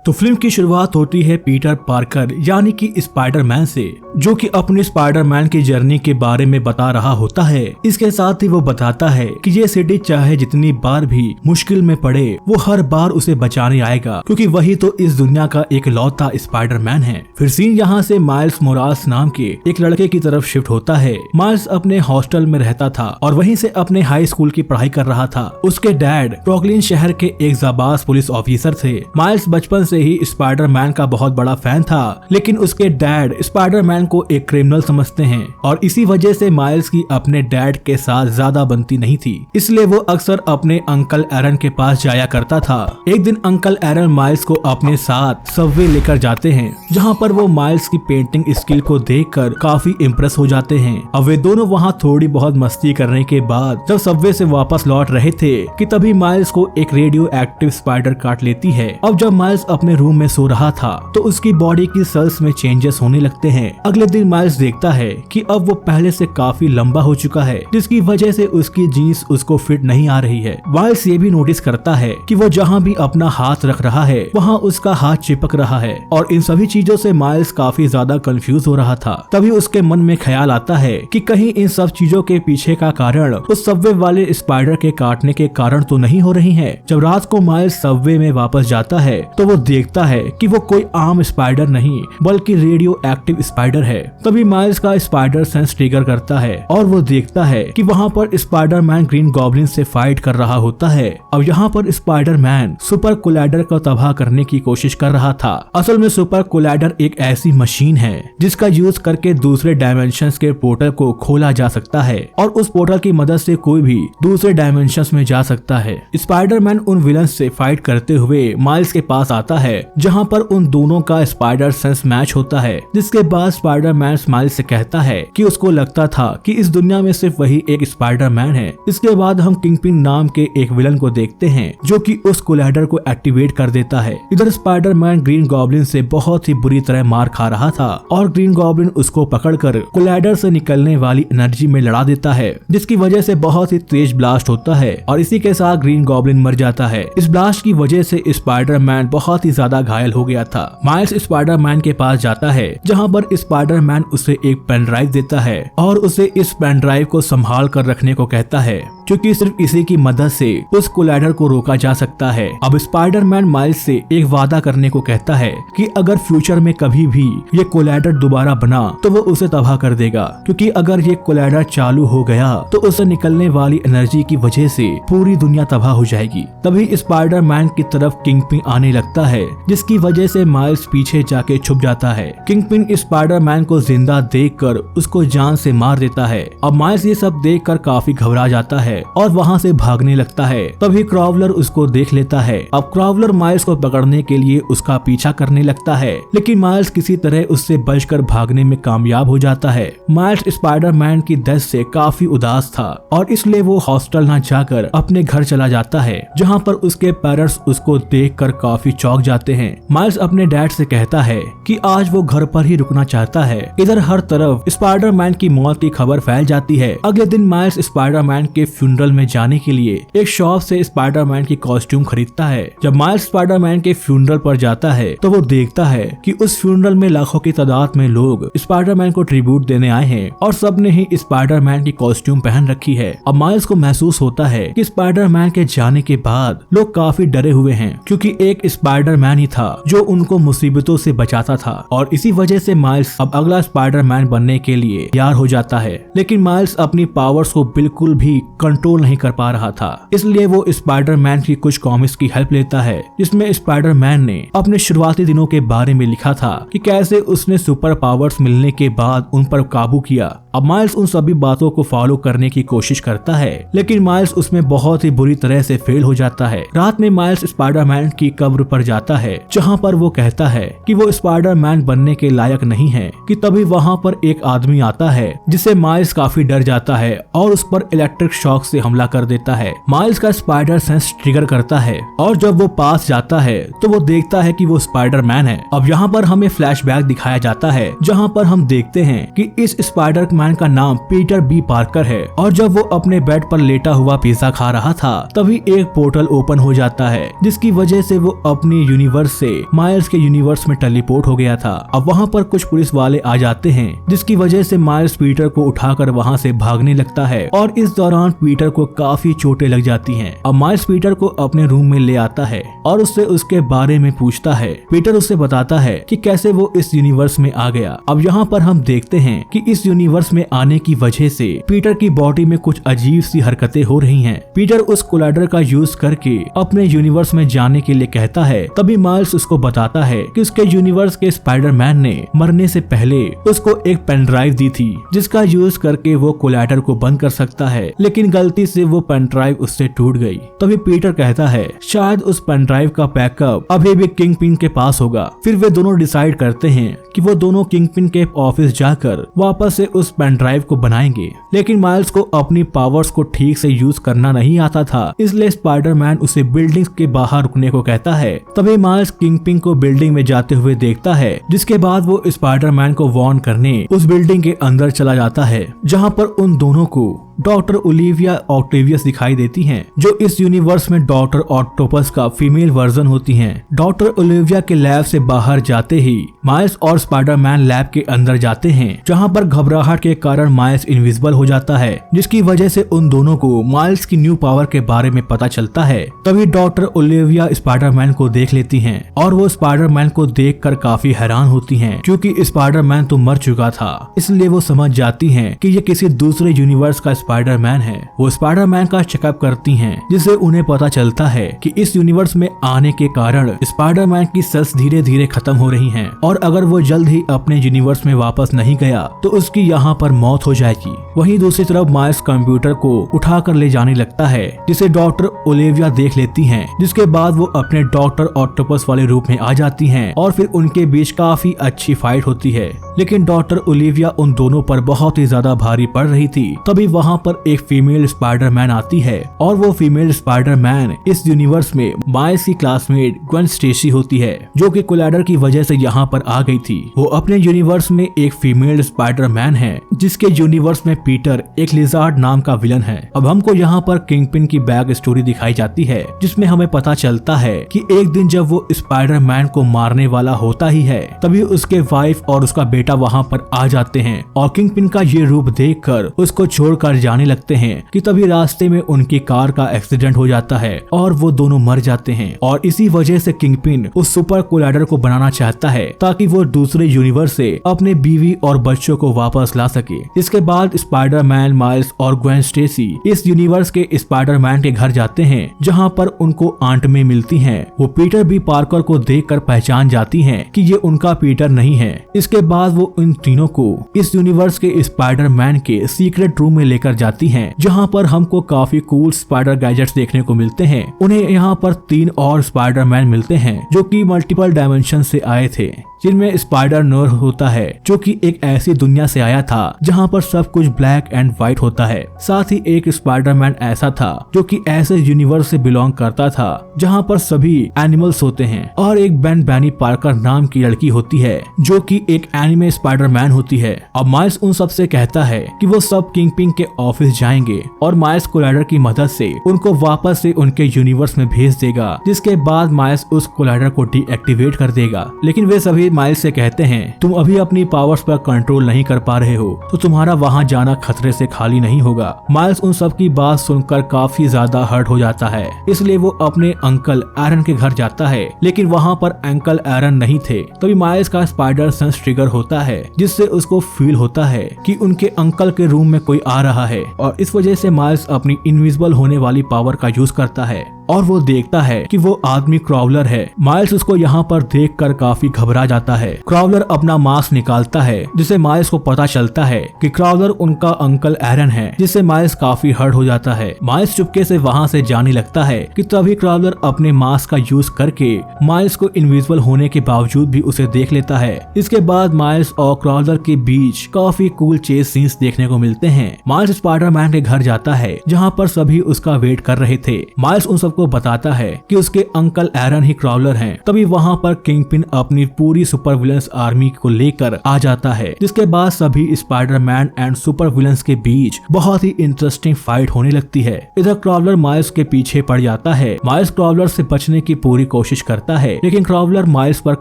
तो फिल्म की शुरुआत होती है पीटर पार्कर यानी कि स्पाइडरमैन से, जो कि अपने स्पाइडरमैन की जर्नी के बारे में बता रहा होता है। इसके साथ ही वो बताता है कि ये सिटी चाहे जितनी बार भी मुश्किल में पड़े वो हर बार उसे बचाने आएगा, क्योंकि वही तो इस दुनिया का एक लौता स्पाइडरमैन है। फिर सीन यहाँ से माइल्स मोराल्स नाम के एक लड़के की तरफ शिफ्ट होता है। माइल्स अपने हॉस्टल में रहता था और वहीं से अपने हाई स्कूल की पढ़ाई कर रहा था। उसके डैड ब्रुकलिन शहर के एक जाबाज पुलिस ऑफिसर थे। माइल्स बचपन से ही स्पाइडरमैन का बहुत बड़ा फैन था, लेकिन उसके डैड स्पाइडरमैन को एक क्रिमिनल समझते हैं और इसी वजह से माइल्स की अपने डैड के साथ ज्यादा बनती नहीं थी। इसलिए वो अक्सर अपने अंकल एरन के पास जाया करता था। एक दिन अंकल एरन माइल्स को अपने साथ सबवे लेकर जाते हैं, जहाँ पर वो माइल्स की पेंटिंग स्किल को देखकर काफी इम्प्रेस हो जाते हैं। अब वे दोनों वहाँ थोड़ी बहुत मस्ती करने के बाद जब सबवे से वापस लौट रहे थे कि तभी माइल्स को एक रेडियो एक्टिव स्पाइडर काट लेती है। अब जब माइल्स अपने रूम में सो रहा था तो उसकी बॉडी की सेल्स में चेंजेस होने लगते हैं। अगले दिन माइल्स देखता है कि अब वो पहले से काफी लंबा हो चुका है, जिसकी वजह से उसकी जीन्स उसको फिट नहीं आ रही है। माइल्स ये भी नोटिस करता है कि वो जहाँ भी अपना हाथ रख रहा है वहाँ उसका हाथ चिपक रहा है और इन सभी चीजों से माइल्स काफी ज्यादा कंफ्यूज हो रहा था। तभी उसके मन में ख्याल आता है कि कहीं इन सब चीजों के पीछे का कारण उस सबवे वाले स्पाइडर के काटने के कारण तो नहीं हो रही है। जब रात को माइल्स सबवे में वापस जाता है तो वो देखता है कि वो कोई आम स्पाइडर नहीं बल्कि रेडियो एक्टिव स्पाइडर है। तभी माइल्स का स्पाइडर सेंस ट्रिगर करता है और वो देखता है कि वहाँ पर स्पाइडरमैन ग्रीन गॉब्लिन से फाइट कर रहा होता है। अब यहाँ पर स्पाइडरमैन सुपर कोलाइडर को तबाह करने की कोशिश कर रहा था। असल में सुपर कोलाइडर एक ऐसी मशीन है जिसका यूज करके दूसरे डायमेंशंस के पोर्टल को खोला जा सकता है और उस पोर्टल की मदद से कोई भी दूसरे डायमेंशंस में जा सकता है। स्पाइडरमैन उन विलन्स से फाइट करते हुए माइल्स के पास आता है, जहाँ पर उन दोनों का स्पाइडर सेंस मैच होता है। जिसके बाद स्पाइडरमैन माइल्स से कहता है कि उसको लगता था कि इस दुनिया में सिर्फ वही एक स्पाइडरमैन है। इसके बाद हम किंगपिन नाम के एक विलन को देखते हैं जो कि उस कोलाइडर को एक्टिवेट कर देता है। इधर स्पाइडरमैन ग्रीन गॉब्लिन से बहुत ही बुरी तरह मार खा रहा था और ग्रीन गॉब्लिन उसको पकड़कर कोलाइडर से निकलने वाली एनर्जी में लड़ा देता है, जिसकी वजह से बहुत ही तेज ब्लास्ट होता है और इसी के साथ ग्रीन गॉब्लिन मर जाता है। इस ब्लास्ट की वजह से स्पाइडरमैन बहुत ही ज्यादा घायल हो गया था। माइल्स स्पाइडरमैन के पास जाता है, जहाँ पर स्पाइडरमैन उसे एक पेन ड्राइव देता है और उसे इस पेन ड्राइव को संभाल कर रखने को कहता है, क्योंकि सिर्फ इसी की मदद से उस कोलाइडर को रोका जा सकता है। अब स्पाइडरमैन माइल्स से एक वादा करने को कहता है कि अगर फ्यूचर में कभी भी ये कोलाइडर दोबारा बना तो वो उसे तबाह कर देगा, क्योंकि अगर ये कोलाइडर चालू हो गया तो उसे निकलने वाली एनर्जी की वजह से पूरी दुनिया तबाह हो जाएगी। तभी स्पाइडरमैन की तरफ किंगपिन आने लगता है, जिसकी वजह से माइल्स पीछे जाके छुप जाता है। किंगपिन स्पाइडरमैन को जिंदा देखकर उसको जान से मार देता है। अब माइल्स ये सब देखकर काफी घबरा जाता है और वहाँ से भागने लगता है। तभी क्रॉवलर उसको देख लेता है। अब क्रॉवलर माइल्स को पकड़ने के लिए उसका पीछा करने लगता है, लेकिन माइल्स किसी तरह उससे बचकर भागने में कामयाब हो जाता है। माइल्स स्पाइडरमैन की डेथ से काफी उदास था और इसलिए वो हॉस्टल न जाकर अपने घर चला जाता है, जहाँ पर उसके पेरेंट्स उसको देखकर काफी चौंक जाते हैं। माइल्स अपने डैड से कहता है कि आज वो घर पर ही रुकना चाहता है। इधर हर तरफ स्पाइडरमैन की मौत की खबर फैल जाती है। अगले दिन माइल्स स्पाइडरमैन के फ्यूनरल में जाने के लिए एक शॉप से स्पाइडरमैन की कॉस्ट्यूम खरीदता है। जब माइल्स स्पाइडरमैन के फ्यूनरल पर जाता है तो वो देखता है कि उस फ्यूनरल में लाखों की तादाद में लोग स्पाइडरमैन को ट्रिब्यूट देने आए हैं और सबने ही स्पाइडरमैन की कॉस्ट्यूम पहन रखी है। अब माइल्स को महसूस होता है कि स्पाइडरमैन के जाने के बाद लोग काफी डरे हुए हैं, क्योंकि एक स्पाइडरमैन ही था जो उनको मुसीबतों से बचाता था और इसी वजह से माइल्स अब अगला स्पाइडरमैन बनने के लिए तैयार हो जाता है। लेकिन माइल्स अपनी पावर्स को बिल्कुल भी कंट्रोल नहीं कर पा रहा था, इसलिए वो स्पाइडरमैन की कुछ कॉमिक्स की हेल्प लेता है, जिसमें स्पाइडरमैन ने अपने शुरुआती दिनों के बारे में लिखा था कि कैसे उसने सुपर पावर्स मिलने के बाद उन पर काबू किया। अब माइल्स उन सभी बातों को फॉलो करने की कोशिश करता है, लेकिन माइल्स उसमें बहुत ही बुरी तरह से फेल हो जाता है। रात में माइल्स स्पाइडरमैन की कब्र पर जाता है, जहाँ पर वो कहता है कि वो स्पाइडरमैन बनने के लायक नहीं है, कि तभी वहाँ पर एक आदमी आता है जिसे माइल्स काफी डर जाता है और उस पर इलेक्ट्रिक शॉक से हमला कर देता है। माइल्स का स्पाइडर सेंस ट्रिगर करता है और जब वो पास जाता है तो वो देखता है कि वो स्पाइडरमैन है। अब यहाँ पर हमें फ्लैशबैक दिखाया जाता है, जहाँ पर हम देखते हैं कि इस स्पाइडरमैन का नाम पीटर बी पार्कर है और जब वो अपने बेड पर लेटा हुआ पिज्जा खा रहा था तभी एक पोर्टल ओपन हो जाता है, जिसकी वजह से वो अपनी यूनिवर्स से माइल्स के यूनिवर्स में टेलीपोर्ट हो गया था। अब वहाँ पर कुछ पुलिस वाले आ जाते हैं, जिसकी वजह से माइल्स पीटर को उठाकर वहाँ से भागने लगता है और इस दौरान पीटर को काफी चोटें लग जाती हैं। अब माइल्स पीटर को अपने रूम में ले आता है और उससे उसके बारे में पूछता है। पीटर उससे बताता है कि कैसे वो इस यूनिवर्स में आ गया। अब यहाँ पर हम देखते हैं कि इस यूनिवर्स में आने की वजह से पीटर की बॉडी में कुछ अजीब सी हरकतें हो रही हैं। पीटर उस कोलाइडर का यूज करके अपने यूनिवर्स में जाने के लिए कहता है। तभी माइल्स उसको बताता है कि उसके यूनिवर्स के स्पाइडरमैन ने मरने से पहले उसको एक पेन ड्राइव दी थी, जिसका यूज करके वो कोलाइडर को बंद कर सकता है, लेकिन गलती से वो पेन ड्राइव उससे टूट गई। तभी पीटर कहता है शायद उस पेन ड्राइव का बैकअप अभी भी किंगपिन के पास होगा। फिर वे दोनों डिसाइड करते हैं कि वो दोनों किंगपिन के ऑफिस जाकर वापस से उस पेन ड्राइव को बनाएंगे, लेकिन माइल्स को अपनी पावर्स को ठीक से यूज करना नहीं आता था, इसलिए स्पाइडरमैन उसे बिल्डिंग के बाहर रुकने को कहता है। तभी माइल्स किंगपिन को बिल्डिंग में जाते हुए देखता है, जिसके बाद वो स्पाइडरमैन को वार्न करने उस बिल्डिंग के अंदर चला जाता है, जहाँ पर उन दोनों को डॉक्टर ओलिविया ऑक्टेवियस दिखाई देती हैं, जो इस यूनिवर्स में डॉक्टर ऑक्टोपस का फीमेल वर्जन होती हैं। डॉक्टर ओलिविया के लैब से बाहर जाते ही माइल्स और स्पाइडरमैन लैब के अंदर जाते हैं, जहां पर घबराहट के कारण माइल्स इनविजिबल हो जाता है, जिसकी वजह से उन दोनों को माइल्स की न्यू पावर के बारे में पता चलता है। तभी डॉक्टर ओलिविया स्पाइडरमैन को देख लेती हैं और वो स्पाइडरमैन को देखकर काफी हैरान होती हैं, क्योंकि स्पाइडरमैन तो मर चुका था, इसलिए वो समझ जाती हैं कि ये किसी दूसरे यूनिवर्स का स्पाइडरमैन है। वो स्पाइडरमैन का चेकअप करती हैं, जिससे उन्हें पता चलता है कि इस यूनिवर्स में आने के कारण स्पाइडरमैन की सेल्स धीरे धीरे खत्म हो रही हैं और अगर वो जल्द ही अपने यूनिवर्स में वापस नहीं गया तो उसकी यहाँ पर मौत हो जाएगी। वहीं दूसरी तरफ माइल्स कंप्यूटर को उठाकर ले जाने लगता है, जिसे डॉक्टर ओलिविया देख लेती हैं, जिसके बाद वो अपने डॉक्टर ऑक्टोपस वाले रूप में आ जाती हैं और फिर उनके बीच काफी अच्छी फाइट होती है। लेकिन डॉक्टर ओलिविया उन दोनों पर बहुत ही ज्यादा भारी पड़ रही थी। तभी वहाँ पर एक फीमेल स्पाइडरमैन आती है और वो फीमेल स्पाइडरमैन इस यूनिवर्स में माइल्स की क्लासमेट ग्वेन स्टेसी होती है, जो कि कोलाइडर की वजह से यहाँ पर आ गई थी। वो अपने यूनिवर्स में एक फीमेल स्पाइडरमैन है, जिसके यूनिवर्स में पीटर एक लिजार्ड नाम का विलन है। अब हमको यहाँ पर किंगपिन की बैक स्टोरी दिखाई जाती है, जिसमें हमें पता चलता है कि एक दिन जब वो स्पाइडरमैन को मारने वाला होता ही है, तभी उसके वाइफ और उसका बेटा वहाँ पर आ जाते हैं और किंगपिन का ये रूप देखकर उसको छोड़कर जाने लगते हैं कि तभी रास्ते में उनकी कार का एक्सीडेंट हो जाता है और वो दोनों मर जाते हैं। और इसी वजह से किंगपिन उस सुपर कोलाइडर को बनाना चाहता है ताकि वो दूसरे यूनिवर्स से अपने बीवी और बच्चों को वापस ला सके। इसके बाद स्पाइडरमैन, माइल्स और ग्वेन स्टेसी इस यूनिवर्स के स्पाइडरमैन के घर जाते हैं, जहाँ पर उनको आंट में मिलती हैं। वो पीटर बी पार्कर को देखकर पहचान जाती हैं कि ये उनका पीटर नहीं है। इसके बाद वो इन तीनों को इस यूनिवर्स के स्पाइडरमैन के सीक्रेट रूम में लेकर जाती हैं, जहां पर हमको काफी कूल स्पाइडर गैजेट्स देखने को मिलते हैं। उन्हें यहाँ पर 3 और स्पाइडरमैन मिलते हैं, जो कि मल्टीपल डायमेंशन से आए थे, जिनमें स्पाइडर नोर होता है, जो कि एक ऐसी दुनिया से आया था जहां पर सब कुछ ब्लैक एंड व्हाइट होता है। साथ ही एक स्पाइडरमैन ऐसा था जो कि ऐसे यूनिवर्स से बिलोंग करता था जहां पर सभी एनिमल्स होते हैं, और एक बेनी पार्कर नाम की लड़की होती है, जो कि एक एनिमे स्पाइडरमैन होती है। अब माइल्स उन सब से कहता है कि वो सब किंगपिन के ऑफिस जाएंगे और माइल्स कोलाइडर की मदद से उनको वापस से उनके यूनिवर्स में भेज देगा, जिसके बाद माइल्स उस कोलाइडर को डीएक्टिवेट कर देगा। लेकिन वे सभी माइल्स से कहते हैं तुम अभी अपनी पावर्स पर कंट्रोल नहीं कर पा रहे हो, तो तुम्हारा वहां जाना खतरे से खाली नहीं होगा। माइल्स उन सब की बात सुनकर काफी ज्यादा हर्ट हो जाता है, इसलिए वो अपने अंकल एरन के घर जाता है, लेकिन वहां पर अंकल एरन नहीं थे। तभी माइल्स का स्पाइडर सेंस ट्रिगर होता है, जिससे उसको फील होता है कि उनके अंकल के रूम में कोई आ रहा है, और इस वजह से माइल्स अपनी इनविजिबल होने वाली पावर का यूज करता है और वो देखता है कि वो आदमी क्रॉवलर है। माइल्स उसको यहाँ पर देखकर काफी घबरा जाता है। क्रॉवलर अपना मास्क निकालता है, जिससे माइल्स को पता चलता है कि क्रॉवलर उनका अंकल एरन है, जिससे माइल्स काफी हर्ट हो जाता है। माइल्स चुपके से वहाँ से जाने लगता है कि तभी क्रॉवलर अपने मास्क का यूज करके माइल्स को इनविजिबल होने के बावजूद भी उसे देख लेता है। इसके बाद माइल्स और क्रॉवलर के बीच काफी कूल चेस सीन्स देखने को मिलते हैं। माइल्स स्पाइडरमैन के घर जाता है, जहाँ पर सभी उसका वेट कर रहे थे। माइल्स उन सब सबको बताता है कि उसके अंकल एरन ही क्रॉलर हैं। तभी वहाँ पर किंगपिन अपनी पूरी सुपर विलन्स आर्मी को लेकर आ जाता है, जिसके बाद सभी स्पाइडरमैन एंड सुपर विलन्स के बीच बहुत ही इंटरेस्टिंग फाइट होने लगती है। इधर क्रॉलर माइल्स के पीछे पड़ जाता है। माइल्स क्रॉलर से बचने की पूरी कोशिश करता है, लेकिन क्रॉलर माइल्स पर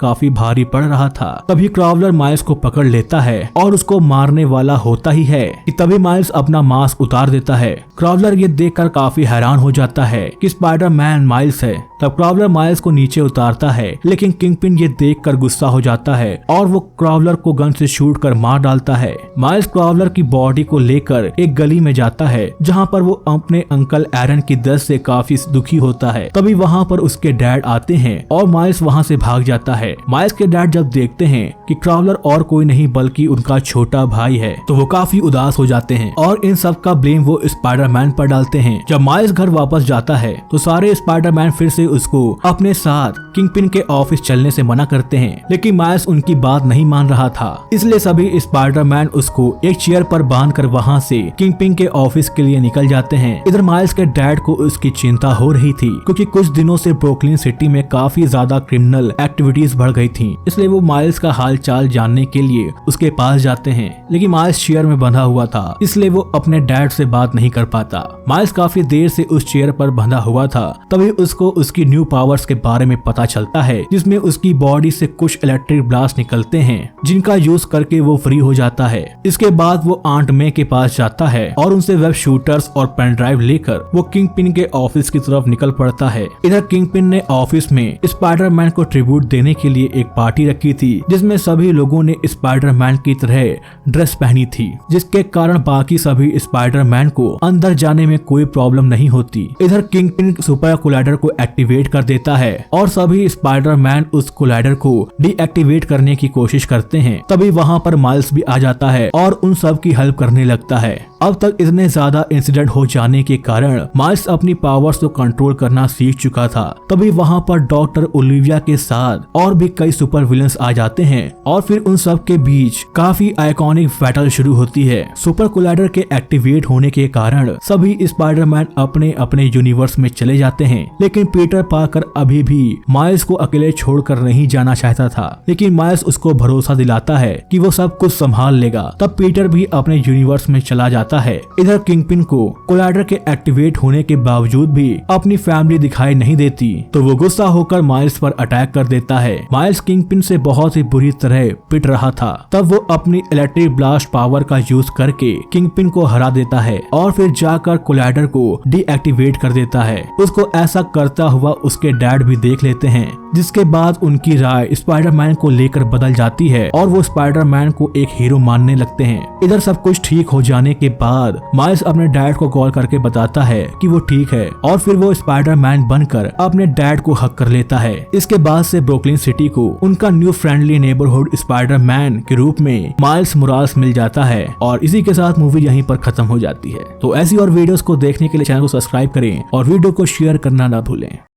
काफी भारी पड़ रहा था। तभी क्रॉलर माइल्स को पकड़ लेता है और उसको मारने वाला होता ही है कि तभी माइल्स अपना मास्क उतार देता है। क्रॉलर ये देखकर काफी हैरान हो जाता है कि स्पाइडरमैन माइल्स है। तब क्रॉलर माइल्स को नीचे उतारता है, लेकिन किंगपिन ये देखकर गुस्सा हो जाता है और वो क्रॉलर को गन से शूट कर मार डालता है। माइल्स क्रॉलर की बॉडी को लेकर एक गली में जाता है, जहाँ पर वो अपने अंकल एरन की दर्द से काफी दुखी होता है। तभी वहाँ पर उसके डैड आते हैं और माइल्स वहाँ से भाग जाता है। माइल्स के डैड जब देखते हैं कि क्रॉलर और कोई नहीं बल्कि उनका छोटा भाई है, तो वो काफी उदास हो जाते हैं और इन सब का ब्लेम वो स्पाइडरमैन पर डालते हैं। जब माइल्स घर वापस जाता है तो सारे स्पाइडरमैन फिर से उसको अपने साथ किंगपिन के ऑफिस चलने से मना करते हैं, लेकिन माइल्स उनकी बात नहीं मान रहा था। इसलिए सभी स्पाइडरमैन उसको एक चेयर पर बांधकर वहाँ से किंगपिन के ऑफिस के लिए निकल जाते हैं। इधर माइल्स के डैड को उसकी चिंता हो रही थी, क्योंकि कुछ दिनों से ब्रुकलिन सिटी में काफी ज्यादा क्रिमिनल एक्टिविटीज बढ़ गई थी। इसलिए वो माइल्स का हाल चाल जानने के लिए उसके पास जाते हैं, लेकिन माइल्स चेयर में बंधा हुआ था, इसलिए वो अपने डैड से बात नहीं कर पाता। माइल्स काफी देर से उस चेयर पर बंधा हुआ था। तभी उसको उसकी न्यू पावर्स के बारे में पता चलता है, जिसमें उसकी बॉडी से कुछ इलेक्ट्रिक ब्लास्ट निकलते हैं, जिनका यूज करके वो फ्री हो जाता है। इसके बाद वो आंट मे के पास जाता है और उनसे वेब शूटर्स और पेन ड्राइव लेकर वो किंगपिन के ऑफिस की तरफ निकल पड़ता है। इधर किंगपिन ने ऑफिस में स्पाइडरमैन को ट्रिब्यूट देने के लिए एक पार्टी रखी थी, जिसमें सभी लोगों ने स्पाइडरमैन की तरह ड्रेस पहनी थी, जिसके कारण बाकी सभी स्पाइडरमैन को अंदर जाने में कोई प्रॉब्लम नहीं होती। इधर किंगपिन सुपर कोलाइडर को एक्टिवेट कर देता है और सभी स्पाइडरमैन उस कोलाइडर को डीएक्टिवेट करने की कोशिश करते हैं। तभी वहाँ पर माइल्स भी आ जाता है और उन सब की हेल्प करने लगता है। अब तक इतने ज्यादा इंसिडेंट हो जाने के कारण माइल्स अपनी पावर्स को कंट्रोल करना सीख चुका था। तभी वहाँ पर डॉक्टर ओलिविया के साथ और भी कई सुपर विलन्स आ जाते हैं और फिर उन सब के बीच काफी आइकॉनिक बैटल शुरू होती है। सुपर कोलाइडर के एक्टिवेट होने के कारण सभी स्पाइडरमैन अपने अपने यूनिवर्स में चले जाते हैं, लेकिन पीटर पार्कर अभी भी माइल्स को अकेले छोड़कर नहीं जाना चाहता था। लेकिन माइल्स उसको भरोसा दिलाता है कि वो सब कुछ संभाल लेगा। तब पीटर भी अपने यूनिवर्स में चला जाता है। इधर किंगपिन को कोलाइडर के एक्टिवेट होने के बावजूद भी अपनी फैमिली दिखाई नहीं देती, तो वो गुस्सा होकर माइल्स पर अटैक कर देता है। माइल्स किंगपिन से बहुत ही बुरी तरह पिट रहा था। तब वो अपनी इलेक्ट्रिक ब्लास्ट पावर का यूज करके किंगपिन को हरा देता है और फिर जाकर कोलाइडर को डीएक्टिवेट कर देता है। उसको ऐसा करता हुआ उसके डैड भी देख लेते हैं, जिसके बाद उनकी राय स्पाइडरमैन को लेकर बदल जाती है और वो स्पाइडरमैन को एक हीरो मानने लगते हैं। इधर सब कुछ ठीक हो जाने के बाद माइल्स अपने डैड को कॉल करके बताता है कि वो ठीक है और फिर वो स्पाइडरमैन बनकर अपने डैड को हक कर लेता है। इसके बाद से ब्रुकलिन सिटी को उनका न्यू फ्रेंडली नेबरहुड स्पाइडरमैन के रूप में माइल्स मोराल्स मिल जाता है और इसी के साथ मूवी यहीं पर खत्म हो जाती है। तो ऐसी और वीडियोस को देखने के लिए चैनल को सब्सक्राइब करें और वीडियो को शेयर करना ना भूलें।